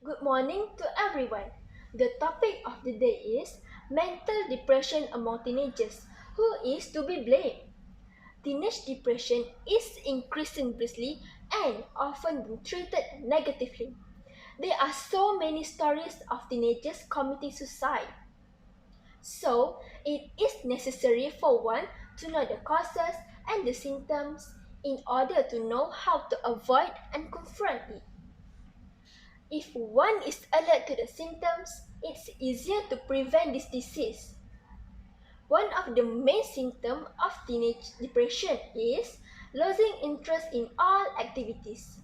Good morning to everyone. The topic of the day is mental depression among teenagers. Who is to be blamed? Teenage depression is increasing briskly and often being treated negatively. There are so many stories of teenagers committing suicide. So, it is necessary for one to know the causes and the symptoms in order to know how to avoid and confront it. If one is alert to the symptoms, it's easier to prevent this disease. One of the main symptoms of teenage depression is losing interest in all activities.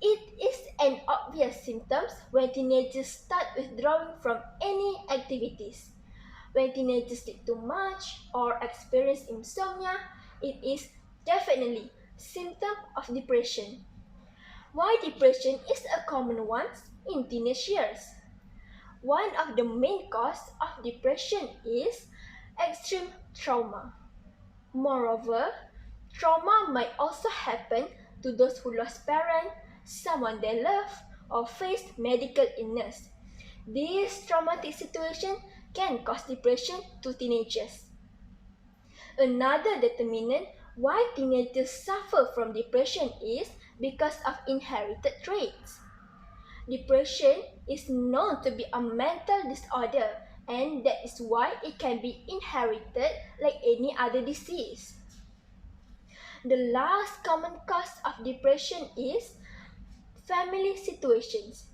It is an obvious symptom when teenagers start withdrawing from any activities. When teenagers sleep too much or experience insomnia, it is definitely a symptom of depression. Why depression is a common one in teenage years? One of the main causes of depression is extreme trauma. Moreover, trauma might also happen to those who lost parents, someone they love, or faced medical illness. This traumatic situation can cause depression to teenagers. Another determinant why teenagers suffer from depression is because of inherited traits. Depression is known to be a mental disorder, and that is why it can be inherited like any other disease. The last common cause of depression is family situations.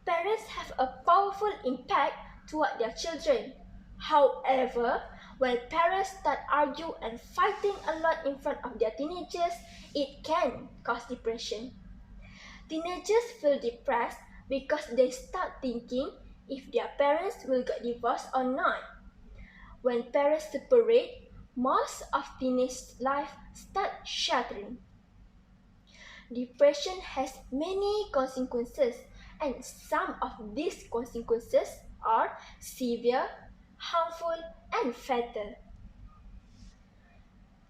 Parents have a powerful impact toward their children. However, when parents start arguing and fighting a lot in front of their teenagers, it can cause depression. Teenagers feel depressed because they start thinking if their parents will get divorced or not. When parents separate, most of teenage life starts shattering. Depression has many consequences, and some of these consequences are severe, harmful, and fatal.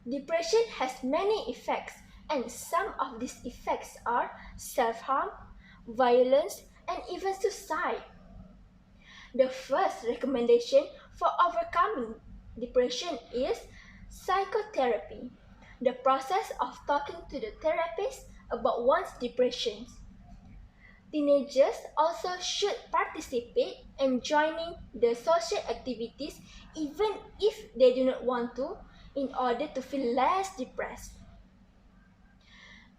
Depression has many effects, and some of these effects are self-harm, violence, and even suicide. The first recommendation for overcoming depression is psychotherapy, the process of talking to the therapist about one's depression. Teenagers also should participate in joining the social activities even if they do not want to, in order to feel less depressed.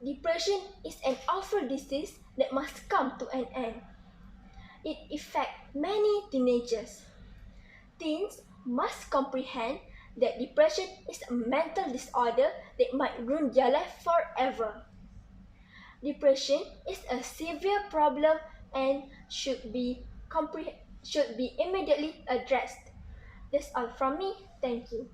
Depression is an awful disease that must come to an end. It affects many teenagers. Teens must comprehend that depression is a mental disorder that might ruin their life forever. Depression is a severe problem and should be immediately addressed. That's all from me. Thank you.